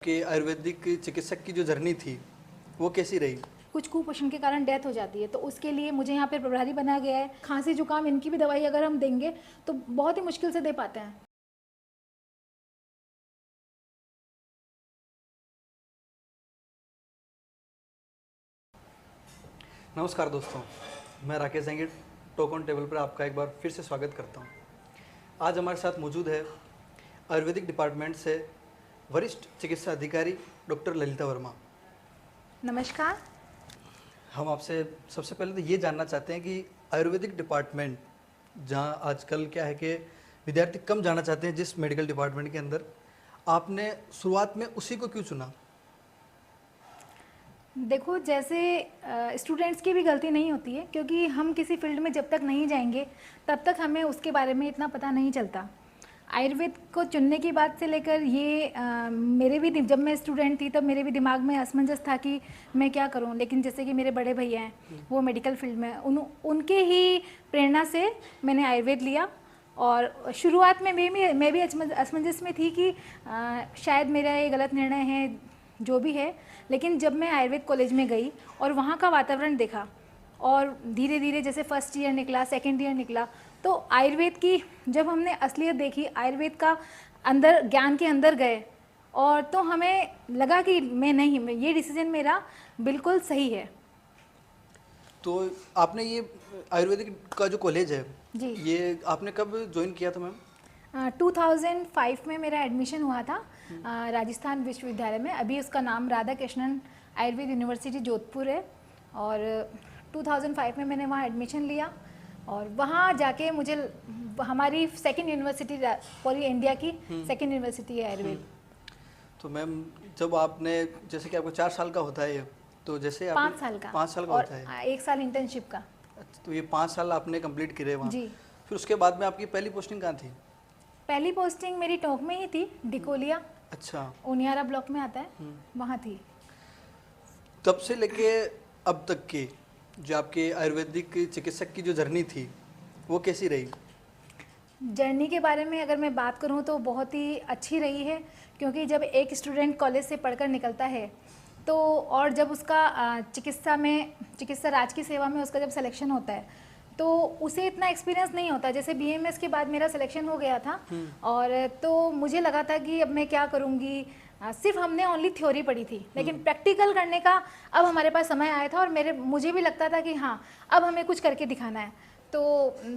आपके आयुर्वेदिक चिकित्सक की जो जर्नी थी वो कैसी रही? कुछ कुपोषण के कारण डेथ हो जाती है, तो उसके लिए मुझे यहाँ पे प्रभारी बनाया गया है। खांसी जुकाम इनकी भी दवाई अगर हम देंगे तो बहुत ही मुश्किल से दे पाते हैं। नमस्कार दोस्तों, मैं Rakesh Jangir talk on table पर आपका एक बार फिर से स्वागत करता हूँ। आज हमारे साथ मौजूद है आयुर्वेदिक डिपार्टमेंट से वरिष्ठ चिकित्सा अधिकारी डॉक्टर ललिता वर्मा। नमस्कार। हम आपसे सबसे पहले तो ये जानना चाहते हैं कि आयुर्वेदिक डिपार्टमेंट, जहाँ आजकल क्या है कि विद्यार्थी कम जाना चाहते हैं जिस मेडिकल डिपार्टमेंट के अंदर, आपने शुरुआत में उसी को क्यों चुना? देखो, जैसे स्टूडेंट्स की भी गलती नहीं होती है, क्योंकि हम किसी फील्ड में जब तक नहीं जाएंगे तब तक हमें उसके बारे में इतना पता नहीं चलता। आयुर्वेद को चुनने की बात से लेकर ये मेरे भी जब मैं स्टूडेंट थी तब मेरे भी दिमाग में असमंजस था कि मैं क्या करूं, लेकिन जैसे कि मेरे बड़े भैया हैं वो मेडिकल फील्ड में, उनके ही प्रेरणा से मैंने आयुर्वेद लिया। और शुरुआत में मैं भी असमंजस में थी कि शायद मेरा ये गलत निर्णय है, जो भी है। लेकिन जब मैं आयुर्वेद कॉलेज में गई और वहाँ का वातावरण देखा और धीरे धीरे जैसे फर्स्ट ईयर निकला, सेकेंड ईयर निकला, तो आयुर्वेद की जब हमने असलियत देखी, आयुर्वेद का अंदर ज्ञान के अंदर गए, और तो हमें लगा कि ये डिसीजन मेरा बिल्कुल सही है। तो आपने ये आयुर्वेदिक का जो कॉलेज है जी, ये आपने कब ज्वाइन किया था मैम? 2005 में मेरा एडमिशन हुआ था राजस्थान विश्वविद्यालय में। अभी उसका नाम राधा कृष्णन आयुर्वेद यूनिवर्सिटी जोधपुर है। और 2005 में मैंने वहाँ एडमिशन लिया और वहाँ जाके मुझे हमारी सेकंड यूनिवर्सिटी, पूरी इंडिया की सेकंड यूनिवर्सिटी है आयुर्वेद। तो मैम, जब आपने, जैसे कि आपको 4 साल का होता है ये, तो जैसे 5 साल का, 5 साल का और होता है, 1 साल इंटर्नशिप का। अच्छा, तो ये 5 साल आपने कंप्लीट करे वहाँ। जी। फिर उसके बाद में आपकी पहली पोस्टिंग कहाँ थी? पहली पोस्टिंग मेरी टोंक में ही थी, डिकोलिया। अच्छा, उनियारा ब्लॉक में आता है, वहाँ थी। तब से लेके अब तक की जो आपके आयुर्वेदिक चिकित्सक की जो जर्नी थी वो कैसी रही? जर्नी के बारे में अगर मैं बात करूं तो बहुत ही अच्छी रही है, क्योंकि जब एक स्टूडेंट कॉलेज से पढ़कर निकलता है तो, और जब उसका चिकित्सा राज की सेवा में उसका जब सिलेक्शन होता है तो उसे इतना एक्सपीरियंस नहीं होता। जैसे बीएमएस के बाद मेरा सिलेक्शन हो गया था, और तो मुझे लगा था कि अब मैं क्या करूँगी। सिर्फ हमने ओनली थ्योरी पढ़ी थी, लेकिन प्रैक्टिकल करने का अब हमारे पास समय आया था, और मुझे भी लगता था कि हाँ, अब हमें कुछ करके दिखाना है। तो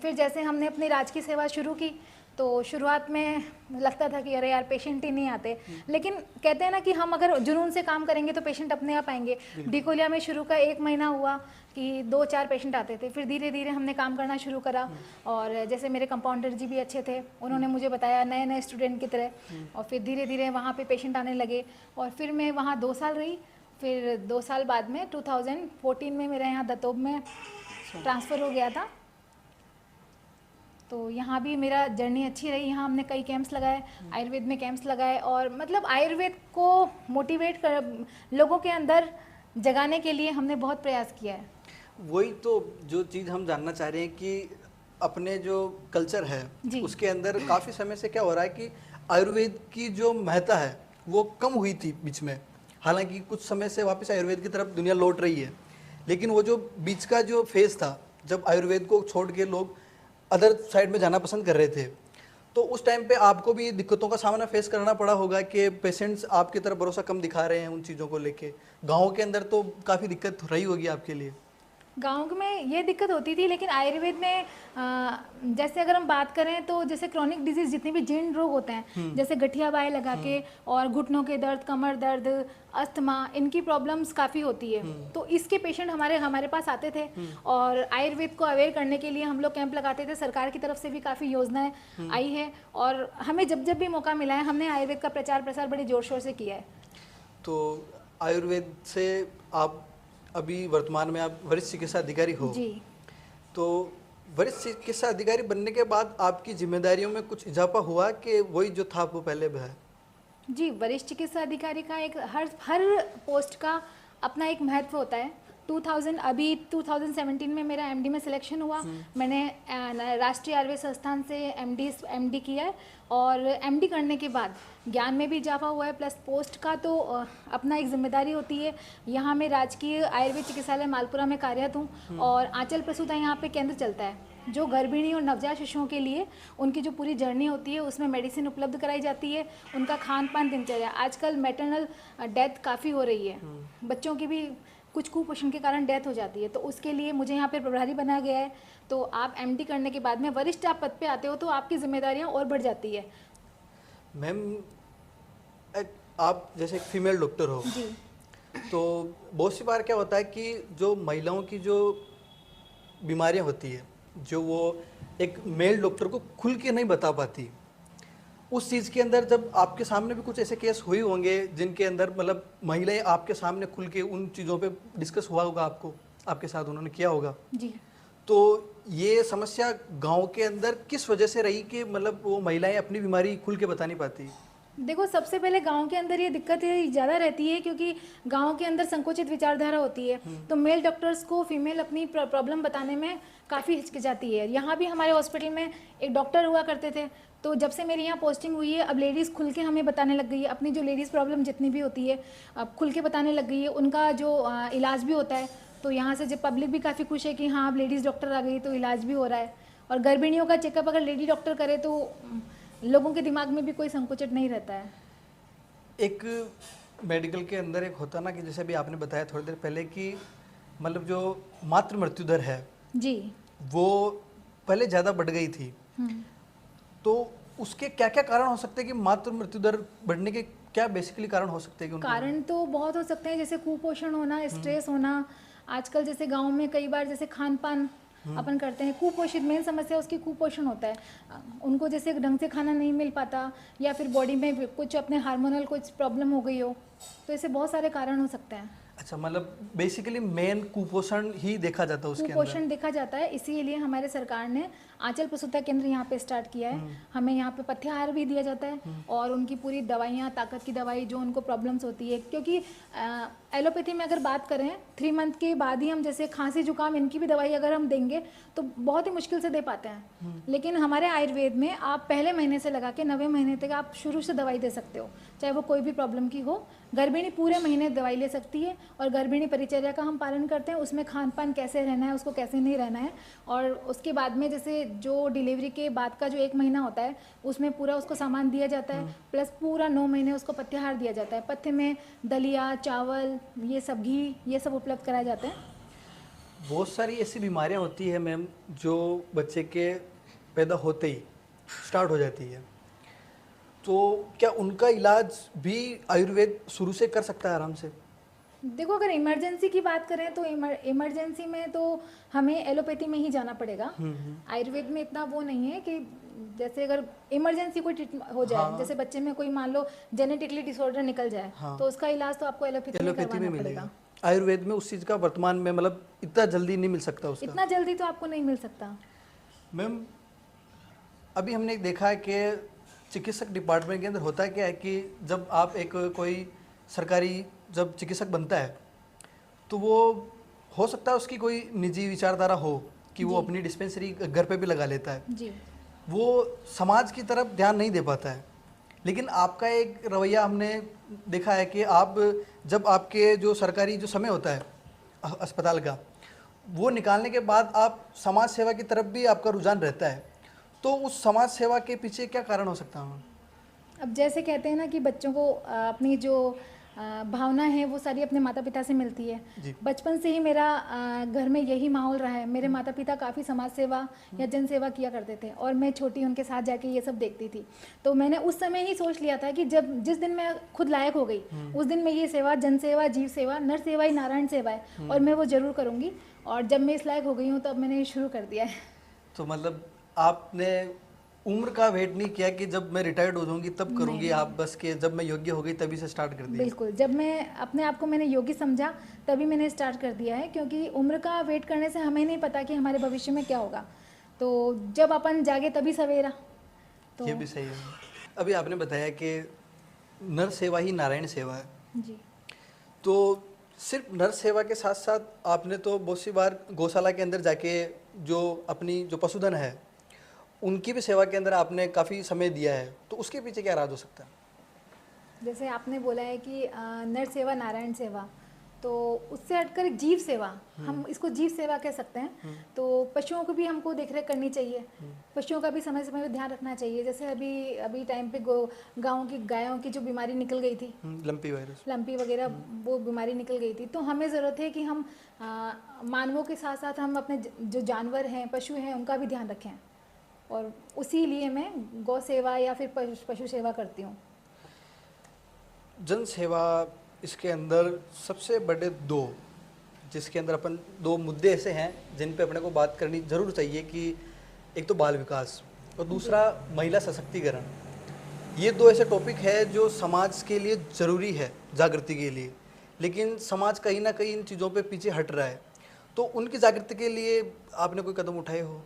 फिर जैसे हमने अपनी राज की सेवा शुरू की, तो शुरुआत में लगता था कि अरे यार पेशेंट ही नहीं आते, लेकिन कहते हैं ना कि हम अगर जुनून से काम करेंगे तो पेशेंट अपने आप आएंगे। डिकोलिया में शुरू का 1 महीना हुआ कि 2-4 पेशेंट आते थे, फिर धीरे धीरे हमने काम करना शुरू करा। और जैसे मेरे कंपाउंडर जी भी अच्छे थे, उन्होंने मुझे बताया नए नए स्टूडेंट की तरह, और फिर धीरे धीरे वहाँ पे पेशेंट आने लगे। और फिर मैं वहाँ 2 साल रही। फिर 2 साल बाद में 2014 में मेरा यहाँ दतोब में ट्रांसफ़र हो गया था। तो यहाँ भी मेरा जर्नी अच्छी रही। यहाँ हमने कई कैंप्स लगाए, आयुर्वेद में कैंप्स लगाए, और मतलब आयुर्वेद को मोटिवेट कर लोगों के अंदर जगाने के लिए हमने बहुत प्रयास किया है। वही तो जो चीज़ हम जानना चाह रहे हैं कि अपने जो कल्चर है उसके अंदर काफ़ी समय से क्या हो रहा है कि आयुर्वेद की जो महत्ता है वो कम हुई थी बीच में। हालांकि कुछ समय से वापस आयुर्वेद की तरफ दुनिया लौट रही है, लेकिन वो जो बीच का जो फेज़ था जब आयुर्वेद को छोड़ के लोग अदर साइड में जाना पसंद कर रहे थे, तो उस टाइम पे आपको भी दिक्कतों का सामना फेस करना पड़ा होगा कि पेशेंट्स आपकी तरफ भरोसा कम दिखा रहे हैं उन चीज़ों को लेके। गाँव के अंदर तो काफ़ी दिक्कत रही होगी आपके लिए। गाँव में ये दिक्कत होती थी, लेकिन आयुर्वेद में जैसे अगर हम बात करें तो जैसे क्रॉनिक डिजीज जितने भी जीर्ण रोग होते हैं, जैसे गठिया बाई लगा के, और घुटनों के दर्द, कमर दर्द, अस्थमा, इनकी प्रॉब्लम्स काफ़ी होती है। तो इसके पेशेंट हमारे पास आते थे, और आयुर्वेद को अवेयर करने के लिए हम लोग कैंप लगाते थे। सरकार की तरफ से भी काफ़ी योजनाएं आई है, और हमें जब जब भी मौका मिला है हमने आयुर्वेद का प्रचार प्रसार बड़े जोर शोर से किया है। तो आयुर्वेद से आप अभी वर्तमान में आप वरिष्ठ चिकित्सा अधिकारी हो जी। तो वरिष्ठ चिकित्सा अधिकारी बनने के बाद आपकी जिम्मेदारियों में कुछ इजाफा हुआ कि वही जो था वो पहले भी है? जी, वरिष्ठ चिकित्सा अधिकारी का एक हर पोस्ट का अपना एक महत्व होता है। अभी 2017 में मेरा एमडी में सिलेक्शन हुआ। मैंने राष्ट्रीय आयुर्वेद संस्थान से एमडी किया है, और एमडी करने के बाद ज्ञान में भी इजाफा हुआ है, प्लस पोस्ट का तो अपना एक जिम्मेदारी होती है। यहाँ मैं राजकीय आयुर्वेद चिकित्सालय मालपुरा में कार्यरत हूँ, और आंचल प्रसूता यहाँ पे केंद्र चलता है जो गर्भिणी और नवजात शिशुओं के लिए उनकी जो पूरी जर्नी होती है उसमें मेडिसिन उपलब्ध कराई जाती है, उनका खान पान, दिनचर्या। आजकल मैटरनल डेथ काफ़ी हो रही है, बच्चों की भी कुछ कुपोषण के कारण डेथ हो जाती है, तो उसके लिए मुझे यहाँ पे प्रभारी बनाया गया है। तो आप एमडी करने के बाद में वरिष्ठ आप पद पे आते हो तो आपकी जिम्मेदारियाँ और बढ़ जाती है। मैम, आप जैसे एक फीमेल डॉक्टर हो जी, तो बहुत सी बार क्या होता है कि जो महिलाओं की जो बीमारियां होती है, जो वो एक मेल डॉक्टर को खुल के नहीं बता पाती, उस चीज़ के अंदर जब आपके सामने भी कुछ ऐसे केस हुए होंगे जिनके अंदर मतलब महिलाएं आपके सामने खुल के उन चीज़ों पे डिस्कस हुआ होगा, आपके साथ उन्होंने किया होगा जी। तो ये समस्या गांव के अंदर किस वजह से रही कि मतलब वो महिलाएं अपनी बीमारी खुल के बता नहीं पाती? देखो, सबसे पहले गांव के अंदर ये दिक्कत ज़्यादा रहती है क्योंकि गांव के अंदर संकुचित विचारधारा होती है, तो मेल डॉक्टर्स को फीमेल अपनी प्रॉब्लम बताने में काफ़ी हिचकिचाती है। यहाँ भी हमारे हॉस्पिटल में एक डॉक्टर हुआ करते थे, तो जब से मेरी यहाँ पोस्टिंग हुई है अब लेडीज़ खुल के हमें बताने लग गई है, अपनी जो लेडीज़ प्रॉब्लम जितनी भी होती है अब खुल के बताने लग गई है। उनका जो इलाज भी होता है, तो यहाँ से जब पब्लिक भी काफ़ी खुश है कि हाँ अब लेडीज़ डॉक्टर आ गई तो इलाज भी हो रहा है। और गर्भिणियों का चेकअप अगर लेडी डॉक्टर करे तो लोगों के दिमाग में भी कोई संकुचित नहीं रहता है। एक मेडिकल के अंदर एक होता ना कि जैसे अभी आपने बताया थोड़ी देर पहले कि मतलब जो मातृ मृत्यु दर है जी, वो पहले ज़्यादा बढ़ गई थी, तो उसके क्या क्या कारण हो सकते हैं कि मातृ मृत्यु दर बढ़ने के क्या बेसिकली कारण हो सकते हैं? कि कारण तो बहुत हो सकते हैं, जैसे कुपोषण होना, स्ट्रेस होना। आजकल जैसे गांव में कई बार जैसे खान पान अपन करते हैं, कुपोषित मेन समस्या उसकी कुपोषण होता है। उनको जैसे ढंग से खाना नहीं मिल पाता, या फिर बॉडी में कुछ अपने हार्मोनल कुछ प्रॉब्लम हो गई हो, तो ऐसे बहुत सारे कारण हो सकते हैं। अच्छा, मतलब बेसिकली मेन कुपोषण ही देखा जाता है उसके अंदर? कुपोषण देखा जाता है, इसीलिए हमारे सरकार ने आंचल प्रसूता केंद्र यहाँ पे स्टार्ट किया है। हमें यहाँ पे पथ्याहार भी दिया जाता है, और उनकी पूरी दवाइयाँ, ताकत की दवाई जो उनको प्रॉब्लम्स होती है, क्योंकि एलोपैथी में अगर बात करें 3 मंथ के बाद ही हम जैसे खांसी जुकाम इनकी भी दवाई अगर हम देंगे तो बहुत ही मुश्किल से दे पाते हैं। लेकिन हमारे आयुर्वेद में आप पहले महीने से लगा के 9वें महीने तक आप शुरू से दवाई दे सकते हो, चाहे वो कोई भी प्रॉब्लम की हो। गर्भिणी पूरे महीने दवाई ले सकती है, और गर्भिणी परिचर्या का हम पालन करते हैं, उसमें खान पान कैसे रहना है, उसको कैसे नहीं रहना है। और उसके बाद में जैसे जो डिलीवरी के बाद का जो 1 महीना होता है उसमें पूरा उसको सामान दिया जाता है, प्लस पूरा 9 महीने उसको पथ्याहार दिया जाता है। पथ्य में दलिया, चावल, ये सब, घी, ये सब उपलब्ध कराए जाते हैं। बहुत सारी ऐसी बीमारियां होती है मैम जो बच्चे के पैदा होते ही स्टार्ट हो जाती है, तो क्या उनका इलाज भी आयुर्वेद शुरू से कर सकता है आराम से? देखो, अगर इमरजेंसी की बात करें तो इमरजेंसी में तो हमें एलोपैथी में ही जाना पड़ेगा। आयुर्वेद में इतना वो नहीं है कि जैसे अगर इमरजेंसी कोई ट्रीटमेंट हो जाए, हाँ। जैसे बच्चे में कोई मान लो जेनेटिकली डिसऑर्डर निकल जाए, हाँ। तो उसका इलाज तो आपको एलोपैथी में करवाना पड़ेगा। आयुर्वेद में उस चीज़ का वर्तमान में मतलब इतना जल्दी नहीं मिल सकता उसका? इतना जल्दी तो आपको नहीं मिल सकता। मैम, अभी हमने देखा है कि चिकित्सक डिपार्टमेंट के अंदर होता क्या है कि जब आप एक कोई सरकारी जब चिकित्सक बनता है तो वो हो सकता है उसकी कोई निजी विचारधारा हो कि वो अपनी डिस्पेंसरी घर पे भी लगा लेता है जी। वो समाज की तरफ ध्यान नहीं दे पाता है, लेकिन आपका एक रवैया हमने देखा है कि आप जब आपके जो सरकारी जो समय होता है अस्पताल का, वो निकालने के बाद आप समाज सेवा की तरफ भी आपका रुझान रहता है, तो उस समाज सेवा के पीछे क्या कारण हो सकता है? अब जैसे कहते हैं ना कि बच्चों को अपनी जो भावना है वो सारी अपने माता पिता से मिलती है। बचपन से ही मेरा घर में यही माहौल रहा है। मेरे माता पिता काफ़ी समाज सेवा या जन सेवा किया करते थे, और मैं छोटी उनके साथ जाके ये सब देखती थी। तो मैंने उस समय ही सोच लिया था कि जिस दिन मैं खुद लायक हो गई उस दिन मैं ये सेवा, जन सेवा, जीव सेवा, नर सेवा ही नारायण सेवा है, और मैं वो ज़रूर करूँगी। और जब मैं इस लायक हो गई हूँ तो अब मैंने ये शुरू कर दिया है। तो मतलब आपने उम्र का वेट नहीं किया कि जब मैं रिटायर्ड हो जाऊंगी तब करूंगी, आप बस के जब मैं योग्य हो गई तभी से स्टार्ट कर दिया? बिल्कुल, जब मैं अपने आप को मैंने योग्य समझा तभी मैंने स्टार्ट कर दिया है, क्योंकि उम्र का वेट करने से हमें नहीं पता कि हमारे भविष्य में क्या होगा। तो जब अपन जागे तभी सवेरा। तो ये भी सही है। अभी आपने बताया कि नर सेवा ही नारायण सेवा है जी, तो सिर्फ नर्स सेवा के साथ साथ आपने तो बहुत सी बार गौशाला के अंदर जाके जो अपनी जो पशुधन है उनकी भी सेवा के अंदर आपने काफ़ी समय दिया है, तो उसके पीछे क्या राज हो सकता है? जैसे आपने बोला है कि नर सेवा नारायण सेवा, तो उससे हटकर एक जीव सेवा, हम इसको जीव सेवा कह सकते हैं। तो पशुओं को भी हमको देखरेख करनी चाहिए, पशुओं का भी समय समय पर ध्यान रखना चाहिए। जैसे अभी टाइम पे गाँव की गायों की जो बीमारी निकल गई थी, लंपी वगैरह, वो बीमारी निकल गई थी। तो हमें ज़रूरत है कि हम मानवों के साथ साथ हम अपने जो जानवर हैं, पशु हैं, उनका भी ध्यान रखें, और उसी लिए मैं गौ सेवा या फिर पशु सेवा करती हूँ। जन सेवा, इसके अंदर सबसे बड़े दो, जिसके अंदर अपन दो मुद्दे ऐसे हैं जिन पे अपने को बात करनी जरूर चाहिए कि एक तो बाल विकास और दूसरा महिला सशक्तिकरण। ये दो ऐसे टॉपिक है जो समाज के लिए ज़रूरी है, जागृति के लिए, लेकिन समाज कहीं ना कहीं इन चीज़ों पे पीछे हट रहा है। तो उनकी जागृति के लिए आपने कोई कदम उठाए हो?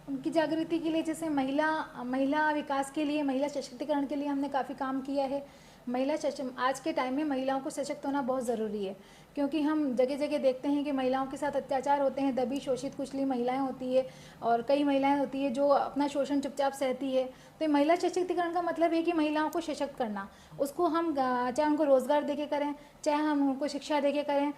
उनकी जागृति के लिए जैसे महिला विकास के लिए, महिला सशक्तिकरण के लिए हमने काफ़ी काम किया है। आज के टाइम में महिलाओं को सशक्त होना बहुत ज़रूरी है, क्योंकि हम जगह जगह देखते हैं कि महिलाओं के साथ अत्याचार होते हैं, दबी शोषित कुचली महिलाएं होती है, और कई महिलाएं होती है जो अपना शोषण चुपचाप सहती है। तो महिला सशक्तिकरण का मतलब है कि महिलाओं को सशक्त करना। उसको हम चाहे उनको रोज़गार देके करें, चाहे हम उनको शिक्षा देके करें,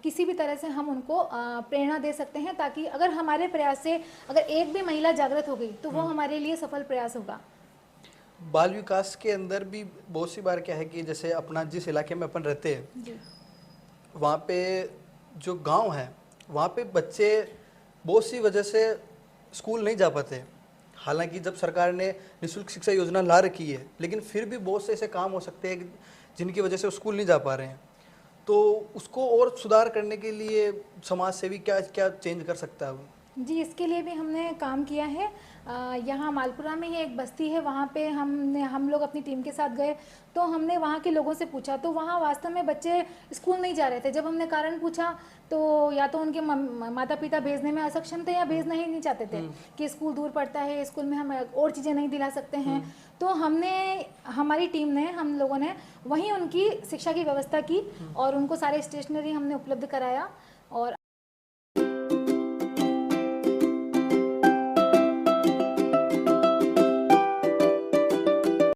किसी भी तरह से हम उनको प्रेरणा दे सकते हैं, ताकि अगर हमारे प्रयास से अगर एक भी महिला जागृत हो गई तो वो हमारे लिए सफल प्रयास होगा। बाल विकास के अंदर भी बहुत सी बार क्या है कि जैसे अपना जिस इलाके में अपन रहते हैं वहाँ पे जो गांव है वहाँ पे बच्चे बहुत सी वजह से स्कूल नहीं जा पाते। हालांकि जब सरकार ने निःशुल्क शिक्षा योजना ला रखी है, लेकिन फिर भी बहुत से ऐसे काम हो सकते हैं जिनकी वजह से वो स्कूल नहीं जा पा रहे हैं। तो उसको और सुधार करने के लिए समाज सेवी क्या क्या चेंज कर सकता है? जी, इसके लिए भी हमने काम किया है। यहाँ मालपुरा में ही एक बस्ती है, वहाँ पे हम लोग अपनी टीम के साथ गए, तो हमने वहाँ के लोगों से पूछा, तो वहाँ वास्तव में बच्चे स्कूल नहीं जा रहे थे। जब हमने कारण पूछा तो या तो उनके माता पिता भेजने में असक्षम थे या भेजना ही नहीं चाहते थे कि स्कूल दूर पड़ता है, स्कूल में हम और चीज़ें नहीं दिला सकते हैं। तो हमारी टीम ने, हम लोगों ने वहीं उनकी शिक्षा की व्यवस्था की और उनको सारे स्टेशनरी हमने उपलब्ध कराया। और